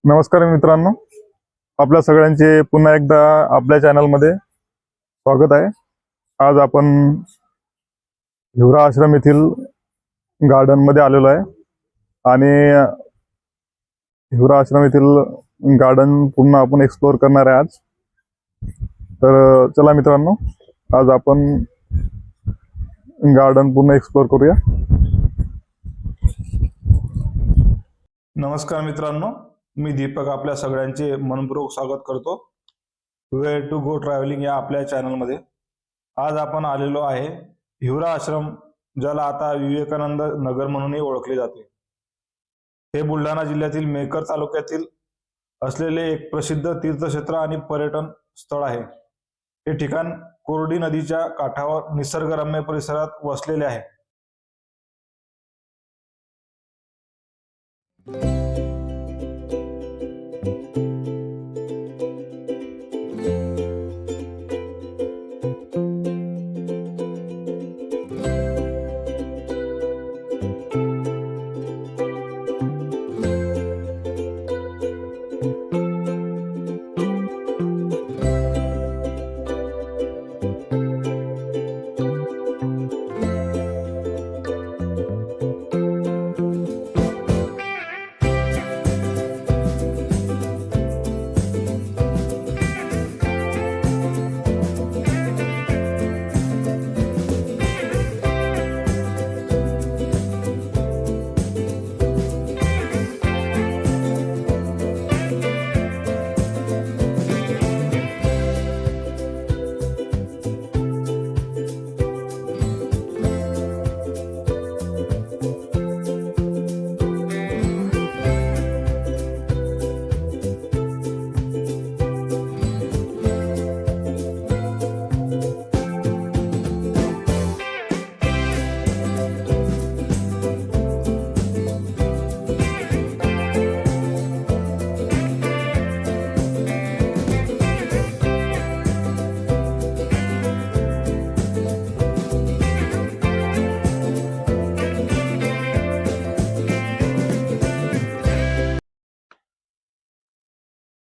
नमस्कार मित्रांनो, आपल्या सगळ्यांचे पुन्हा एकदा आपल्या चॅनलमध्ये स्वागत आहे। आज आपण हिवरा आश्रम येथील गार्डन मध्ये आलेलो आहे आणि हिवरा आश्रम येथील गार्डन पूर्ण आपण एक्सप्लोर करणार आहे आज। तर चला मित्रांनो, आज आपण गार्डन पूर्ण एक्सप्लोर करूया। नमस्कार मित्रांनो, मी दीपक आपल्या सगळ्यांचे मनपूर्वक स्वागत करतो वेअर टू गो ट्रॅव्हलिंग या आपल्या चॅनलमध्ये। आज आपण आलेलो आहे हिवरा आश्रम, ज्याला आता विवेकानंद नगर म्हणूनही ओळखले जाते। हे बुलढाणा जिल्ह्यातील मेहकर तालुक्यातील असलेले एक प्रसिद्ध तीर्थक्षेत्र आणि पर्यटन स्थळ आहे। हे ठिकाण कोरडी नदीच्या काठावर निसर्गरम्य परिसरात वसलेले आहे।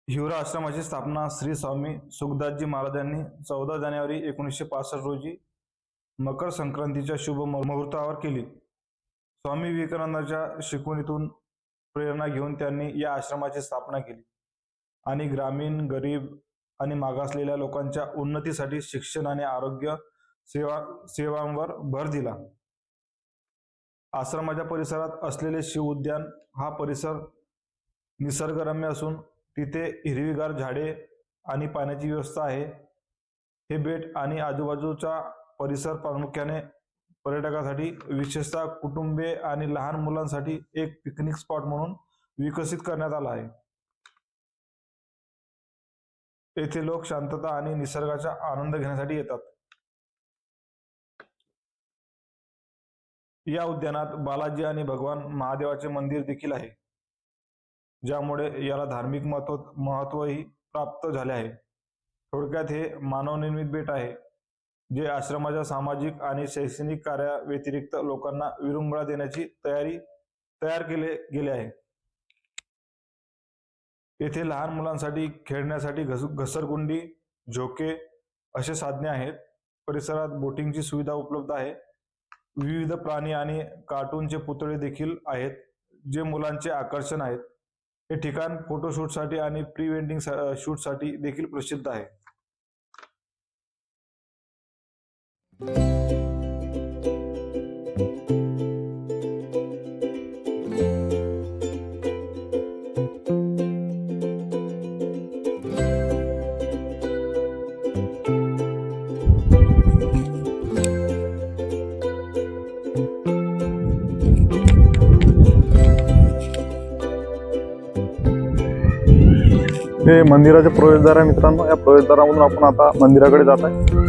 हिवरा आश्रमाची स्थापना श्री स्वामी सुखदासजी महाराजांनी 14 जानेवारी 1965 रोजी मकर संक्रांतीच्या शुभ मुहूर्तावर केली। स्वामी विवेकानंदांच्या शिकवणीतून प्रेरणा घेऊन त्यांनी या आश्रमाची स्थापना केली आणि ग्रामीण, गरीब आणि मागासलेल्या लोकांच्या उन्नतीसाठी शिक्षण आणि आरोग्य सेवांवर भर दिला। आश्रमाच्या परिसरात असलेले शिव उद्यान हा परिसर निसर्गरम्य असून तिथे हिरवीगार झाडे आणि पाण्याची व्यवस्था आहे। हे बेट आणि आजूबाजूचा परिसर प्रामुख्याने पर्यटकांसाठी, विशेषतः कुटुंबे आणि लहान मुलांसाठी एक पिकनिक स्पॉट म्हणून विकसित करण्यात आला आहे। येथे लोक शांतता आणि निसर्गाचा आनंद घेण्यासाठी येतात। या उद्यानात बालाजी आणि भगवान महादेवाचे मंदिर देखील आहे, ज्यामुळे याला धार्मिक महत्त्वही प्राप्त झाले आहे। थोडक्यात हे मानवनिर्मित बेट आहे, जे आश्रमाच्या सामाजिक आणि शैक्षणिक कार्याव्यतिरिक्त लोकांना विरंगुळा देण्याची तयार केले गेले आहे। येथे लहान मुलांसाठी खेळण्यासाठी घसरगुंडी, झोके असे साधने आहेत। परिसरात बोटिंगची सुविधा उपलब्ध आहे। विविध प्राणी आणि कार्टूनचे पुतळे देखील आहेत, जे मुलांचे आकर्षण आहेत। हे ठिकाण फोटोशूटसाठी आणि प्री वेडिंग शूटसाठी देखील प्रसिद्ध आहे। हे मंदिराचे प्रवेशद्वार आहे मित्रांनो। या प्रवेशद्वारामधून आपण आता मंदिराकडे जात आहे।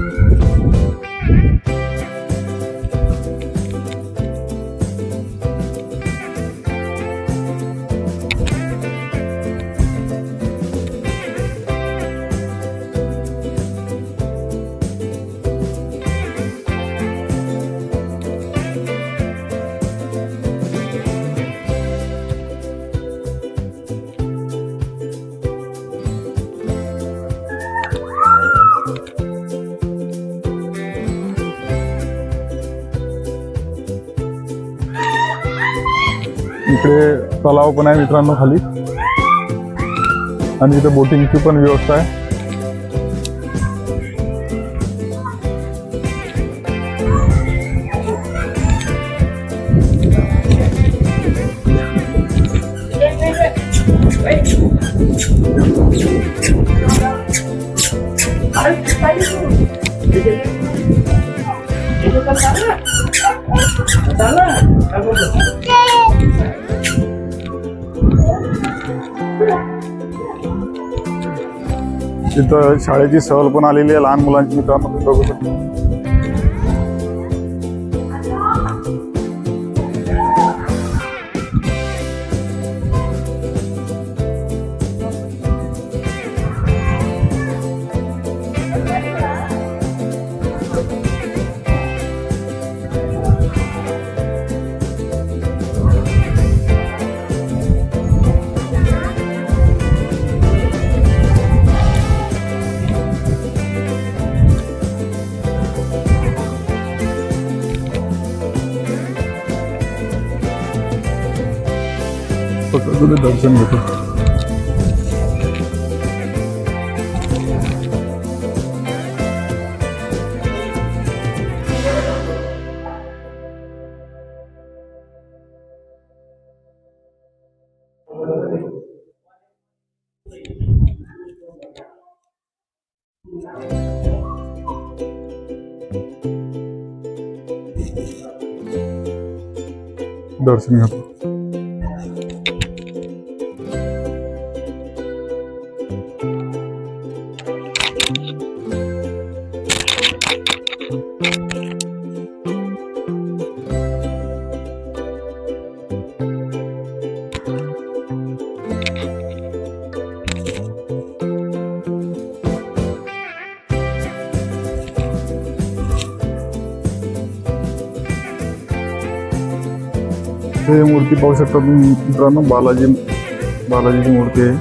इकडे तलाव पण आहे मित्रांनो खाली, आणि इथे बोटिंगची पण व्यवस्था आहे. तिथं शाळेची सहल पण आलेली आहे लहान मुलांची मित्रांनो, तुम्ही बघू शकता. तुझे दर्शन घेतो. दर्शन घेतो. हे मूर्ती पाहू शकता तुम्ही मित्रांनो, बालाजीची मूर्ती आहे.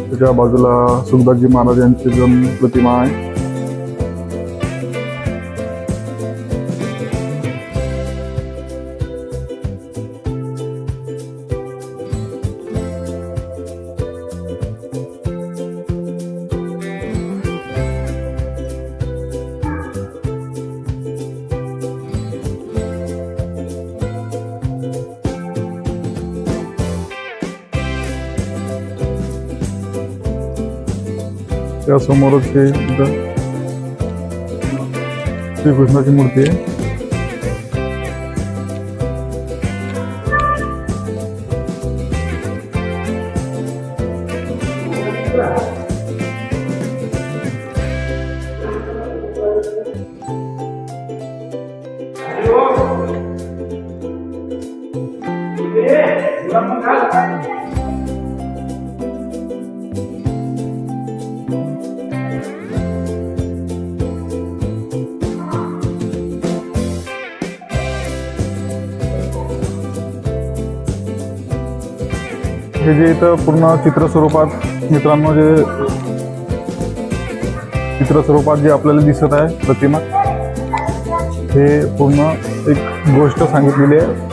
त्याच्या बाजूला सुखदासजी महाराज यांची प्रतिमा आहे. त्या समोरच हे श्रीकृष्णाची मूर्ती आहे. हे जे इथं पूर्ण चित्रस्वरूपात मित्रांनो, जे आपल्याला दिसत आहे प्रतिमा, हे पूर्ण एक गोष्ट सांगितलेली आहे.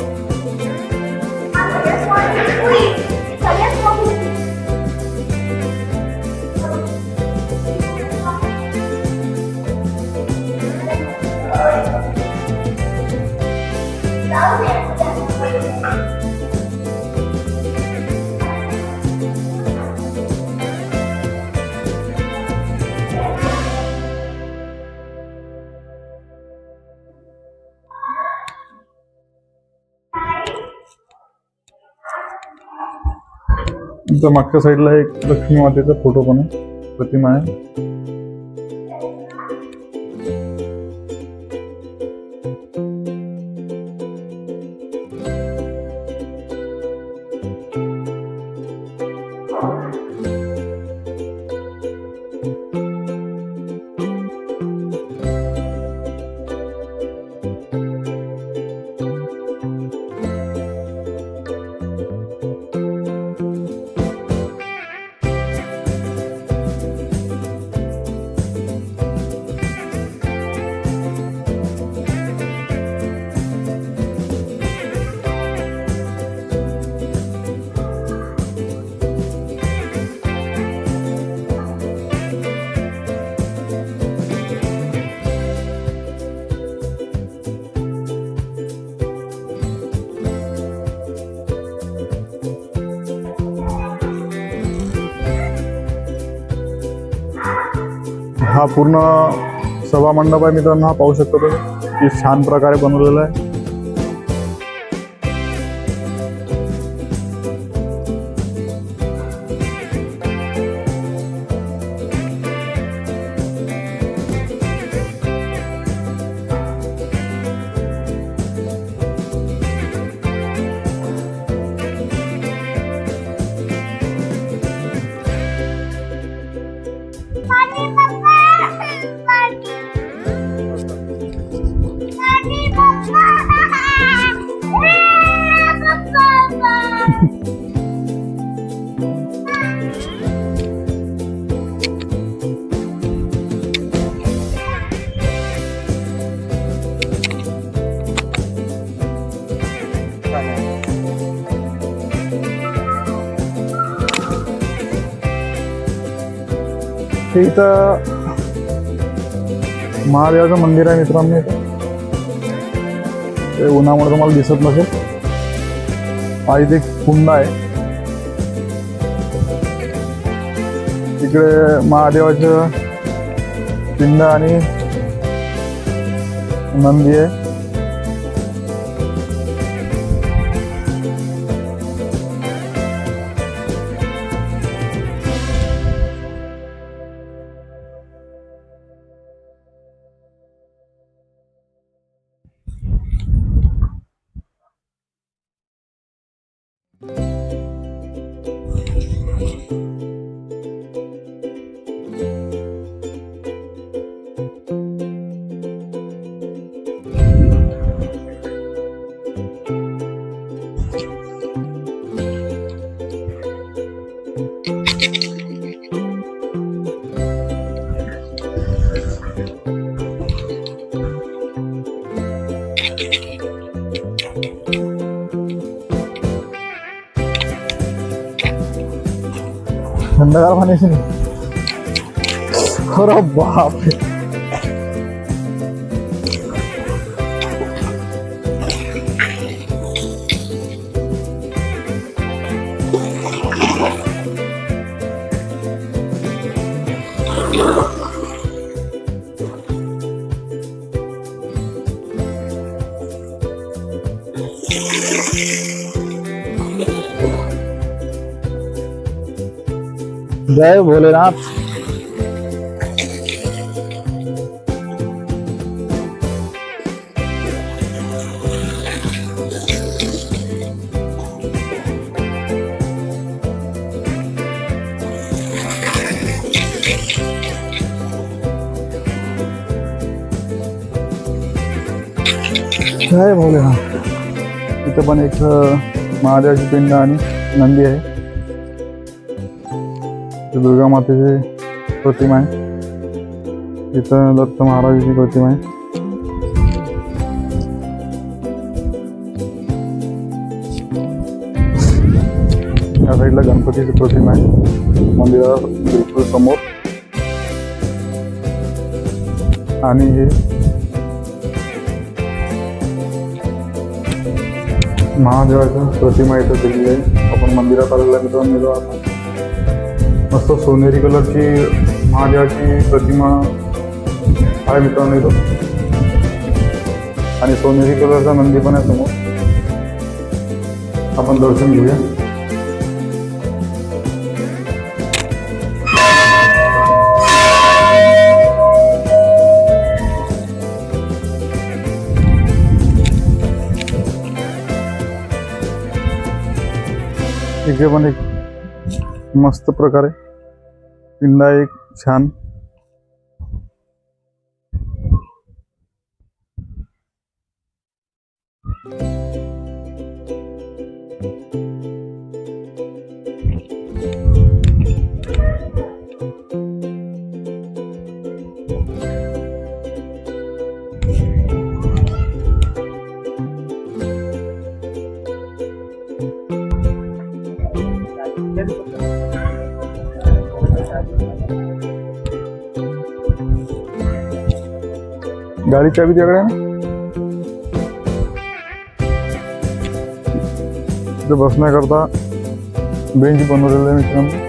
इथं मागच्या साईडला एक लक्ष्मी मातेचा फोटो पण आहे, प्रतिमा आहे. हा पूर्ण सभा मंडप आहे मित्रांनो, हा पाहू शकता तुम्ही की छान प्रकारे बनवलेला आहे. हे इथं महादेवाचं मंदिर आहे मित्रांनो. इथं ते उन्हामुळे तुम्हाला दिसत नसेल. इथे एक कुंड आहे, तिकडे महादेवाचं पिंड आणि नंदी आहे. थंडगार पाण्याची नाही. अरे बापरे, जय भोलेनाथ. जय भोलेनाथ. इथं पण एक महादेवाची पिंड आणि नंदी आहे. दुर्गा मातेची प्रतिमा आहे. इथं दत्त महाराजाची प्रतिमा आहे. या साईडला गणपतीची प्रतिमा आहे मंदिरा बिलकुल समोर. आणि हे महादेवाची प्रतिमा इथं दिलेली आहे. आपण मंदिरात आलेला मित्रांनो, आता मस्त सोनेरी कलरची महादेवाची प्रतिमा आहे मित्रांनो इथं. आणि सोनेरी कलरचा नंदी पण आहे समोर. आपण दर्शन घेऊया. इथे पण एक मस्त प्रकारे पिंड आहे, एक छान. गाडी चाबी तुझ्याकडे आहे ना? इथे बसण्याकरता बेंच बनवलेला आहे मित्रांनो.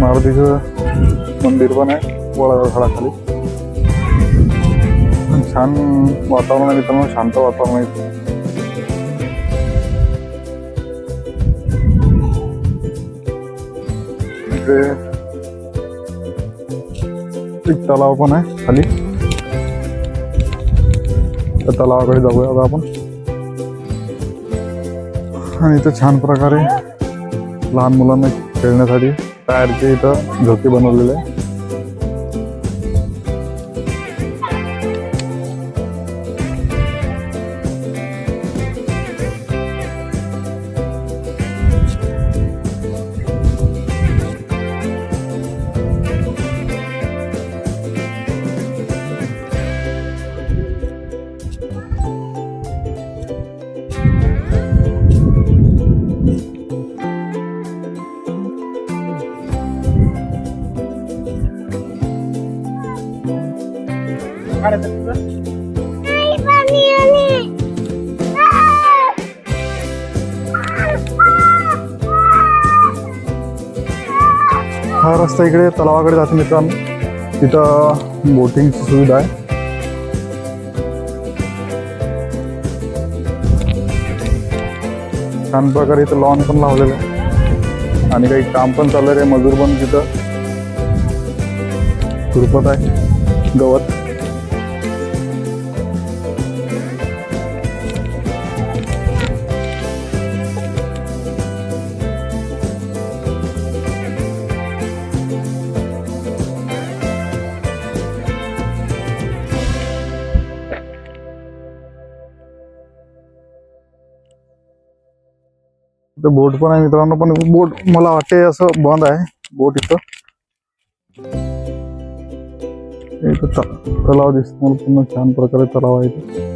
मारुतीचं मंदिर पण आहे वडाच्या झाडाखाली. छान वातावरण आहे मित्रांनो, शांत वातावरण आहे इथे. इकडे एक तलाव पण आहे खाली, त्या तलावाकडे जाऊया आता आपण. आणि इथं छान प्रकारे लहान मुलांना खेळण्यासाठी टायरचे इथं झोके बनवलेले आहे. हा रस्ता इकडे तलावाकडे जातो मित्रांनो. तिथं बोटिंगची सुविधा आहे. छान प्रकारे इथं लॉन पण लावलेलं आहे आणि काही काम पण चालू आहे. मजूर पण तिथं खुरपत आहे गवत. इथं बोट पण आहे मित्रांनो, पण बोट मला वाटते असं बंद आहे बोट इथं. तलाव दिसतो मला पूर्ण छान प्रकारे तलाव आहे इथे.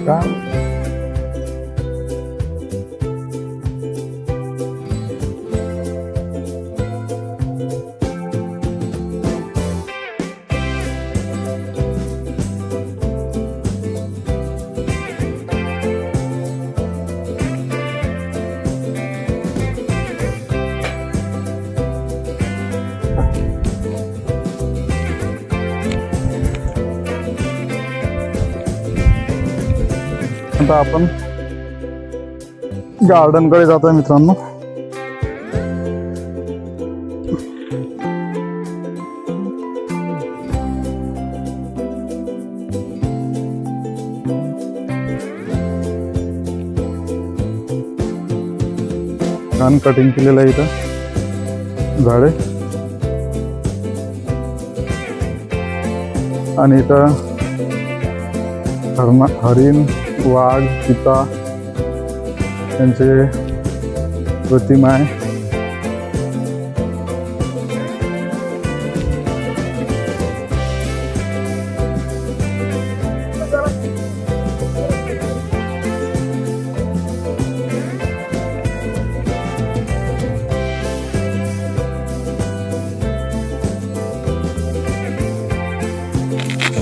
काय आता आपण गार्डन कडे जातोय मित्रांनो. छान कटिंग केलेलं आहे इथं झाडे. आणि इथं हरिण, वाघ, चिता यांचे प्रतिमा आहे.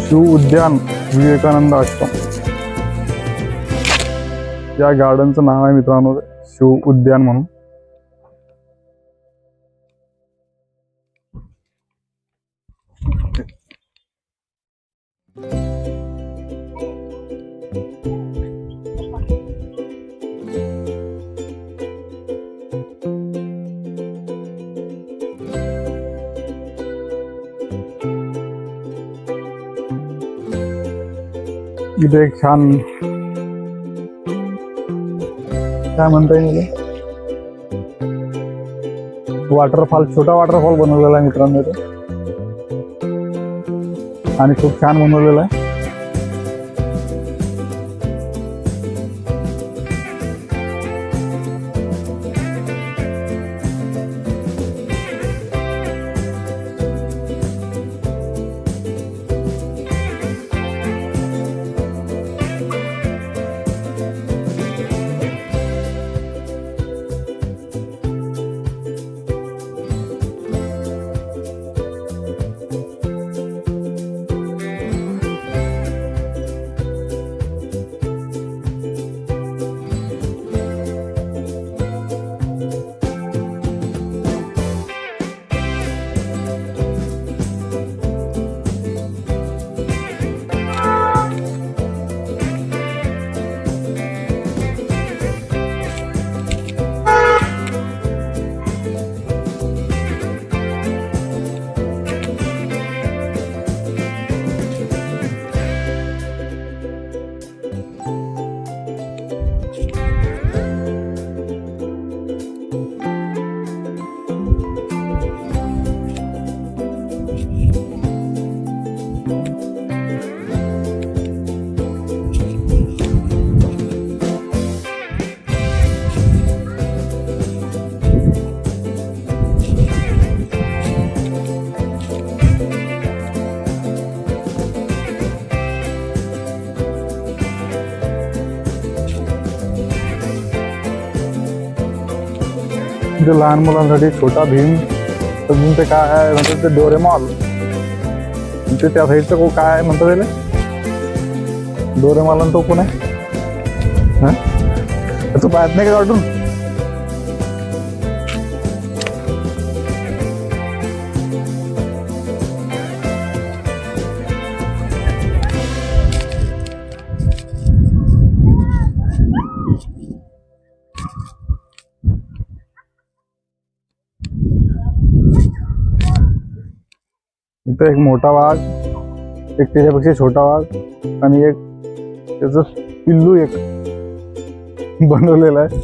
शिव उद्यान विवेकानंद आश्रम या गार्डनचं नाव आहे मित्रांनो, शिव उद्यान म्हणून. इथे एक छान काय म्हणता येईल वॉटरफॉल, छोटा वॉटरफॉल बनवलेला आहे मित्रांनो इथे, आणि खूप छान बनवलेला आहे. इथे लहान मुलांसाठी छोटा भीम, अजून ते काय आहे म्हणतात ते डोरेमॉन, ते त्या साईडचं काय म्हणतात त्याला, डोरेमॉन तो कोण आहे, हा तो पाहत नाही का कार्टून. इथे एक मोठा वाघ, एक त्याच्यापेक्षा छोटा वाघ, आणि एक त्याचं पिल्लू एक बनवलेलं आहे.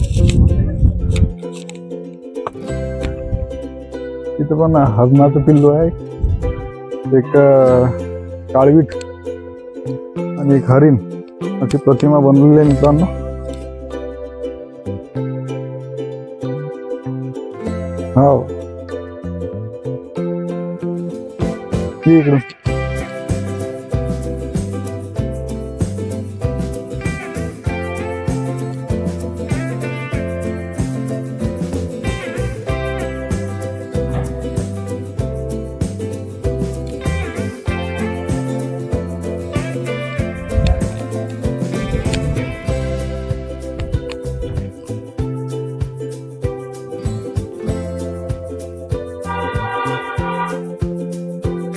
इथं पण हरणाचं पिल्लू आहे, एक काळवीट आणि एक हरिण अशी प्रतिमा बनवलेली आहे मित्रांनो. हो इकडून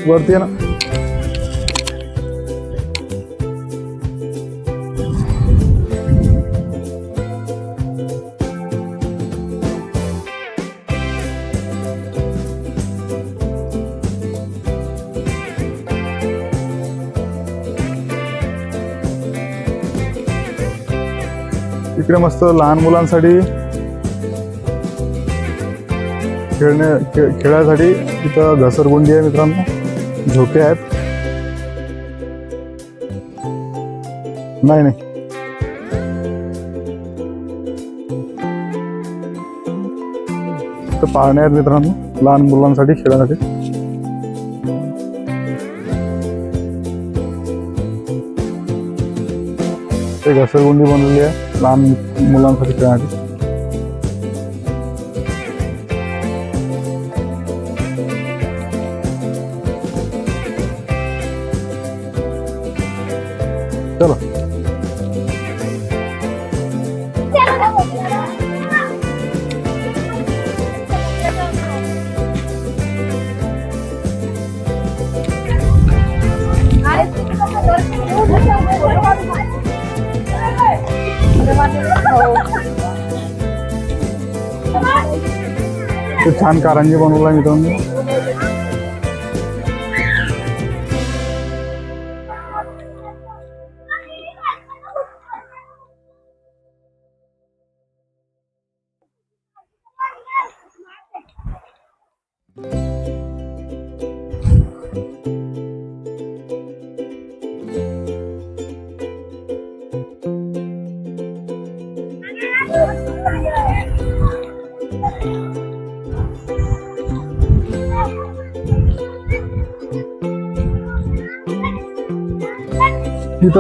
वरती आहे ना. इकडे मस्त लहान मुलांसाठी खेळण्यासाठी इथं घसरगुंडी आहे मित्रांनो, झोके आहेत. नाही इथं पाळणे आहेत मित्रांनो लहान मुलांसाठी खेळण्यासाठी. ते घसरगुंडी बनवलेली आहे लहान मुलांसाठी खेळण्यासाठी. चलो ते छान कारंजी बनवला मित्रांनो. इथं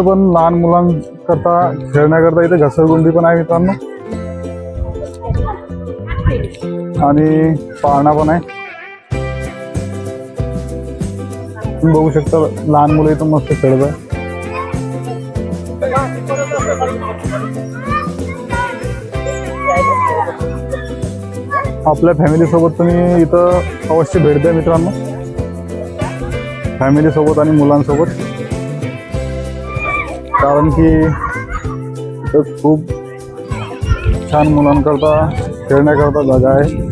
पण लहान मुलांकरता खेळण्याकरता इथे घसरगुंडी पण आहे मित्रांनो, आणि पाळणा पण आहे. तुम्ही बघू शकता लहान मुलं इथं मस्त खेळत आहे. आपल्या फॅमिली सोबत तुम्ही इथं अवश्य भेट द्या मित्रांनो, फॅमिली सोबत आणि मुलांसोबत, कारण की इथं खूप छान मुलांकरता खेळण्याकरता जागा आहे.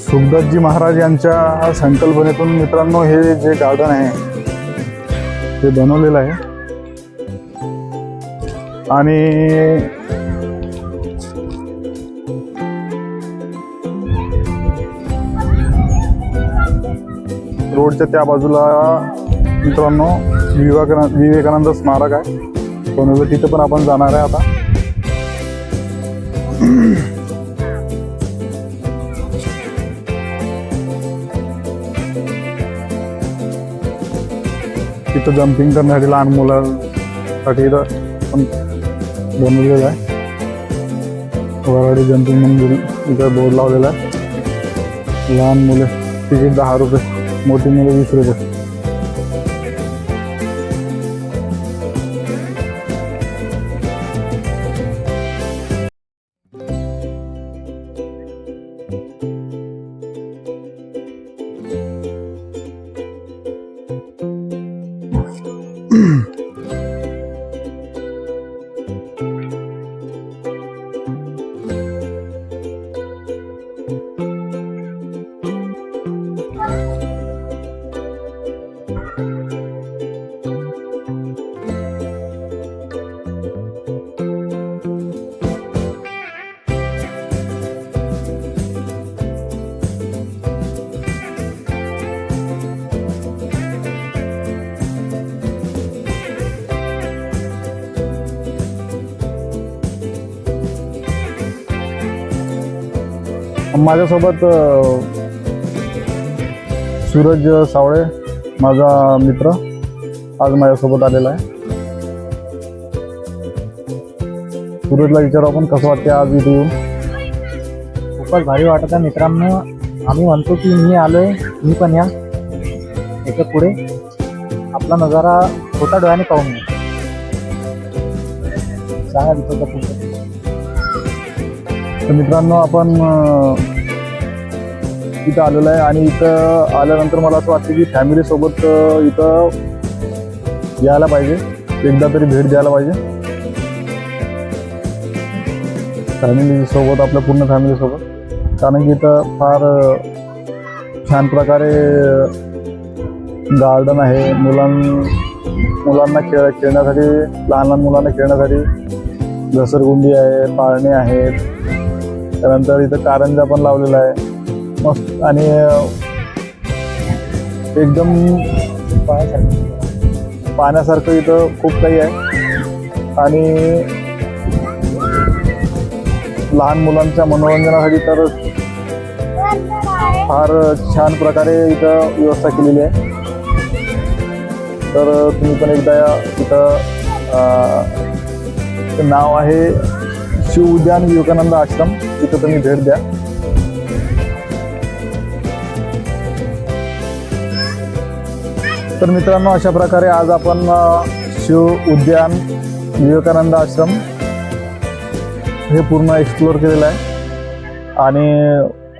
सुखदत्तजी महाराज यांच्या संकल्पनेतून मित्रांनो हे जे गार्डन आहे ते बनवलेलं आहे. आणि रोडच्या त्या बाजूला मित्रांनो विवेकानंद स्मारक आहे बनवलं, तिथे पण आपण जाणार आहे आता. तिथं जम्पिंग करण्यासाठी लहान मुलांसाठी इथं पण बनवलेलं आहे. वराडी जम्पिंग म्हणून इथं बोर्ड लावलेला आहे. लहान मुले तिकीट 10 रुपये, मोठी मुलं 20 रुपये. माझ्यासोबत सूरज सावळे माझा मित्र आज माझ्यासोबत आलेला आहे. सूरजला विचारू आपण कसं वाटते आज इथे येऊन. खूपच भारी वाटत आहे मित्रांनो. आम्ही म्हणतो की मी आलोय, मी पण या याच्या पुढे आपला नजारा छोटा डोळ्याने पाहून घ्या. सांगा तिथं पुढे. तर मित्रांनो आपण इथं आलेलो आहे आणि इथं आल्यानंतर मला असं वाटतं की फॅमिली सोबत इथं यायला पाहिजे, एकदा तरी भेट द्यायला पाहिजे फॅमिली सोबत, आपल्या पूर्ण फॅमिली सोबत. कारण की इथं फार छान प्रकारे गार्डन आहे. मुलांना खेळण्यासाठी, लहान लहान मुलांना खेळण्यासाठी घसरगुंडी आहे, पाळणे आहेत. त्यानंतर इथं कारंजा पण लावलेला आहे मस्त, आणि एकदम पाहण्यासारखं इथं खूप काही आहे. आणि लहान मुलांच्या मनोरंजनासाठी तर फार छान प्रकारे इथं व्यवस्था केलेली आहे. तर तुम्ही पण एकदा इथं नाव आहे शिव उद्यान विवेकानंद आश्रम, इथं तुम्ही भेट द्या. तर मित्रांनो अशा प्रकारे आज आपण शिव उद्यान विवेकानंद आश्रम हे पूर्ण एक्सप्लोअर केलेलं आहे आणि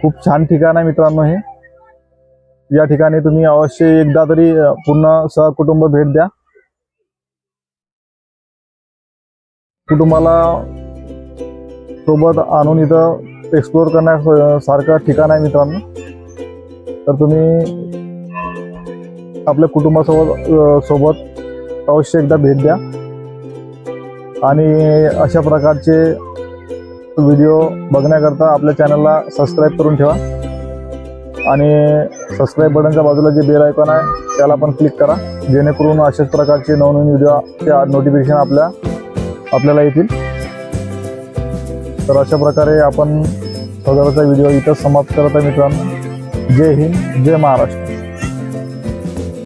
खूप छान ठिकाण आहे मित्रांनो हे. या ठिकाणी तुम्ही अवश्य एकदा तरी पूर्ण सहकुटुंब भेट द्या. कुटुंबाला सोबत आणून इथं एक्सप्लोर करण्यासारखं ठिकाण आहे मित्रांनो. तर तुम्ही आपल्या कुटुंबासोबत अवश्य एकदा भेट द्या आणि अशा प्रकारचे व्हिडिओ बघण्याकरता आपल्या चॅनलला सबस्क्राईब करून ठेवा आणि सबस्क्राईब बटनच्या बाजूला जे बेल आयकॉन आहे त्याला पण क्लिक करा, जेणेकरून अशाच प्रकारचे नवनवीन व्हिडिओचे नोटिफिकेशन आपल्याला येतील. तर अशा प्रकारे आपण सदरचा व्हिडिओ इथं समाप्त करत आहे मित्रांनो. जय हिंद, जय महाराष्ट्र.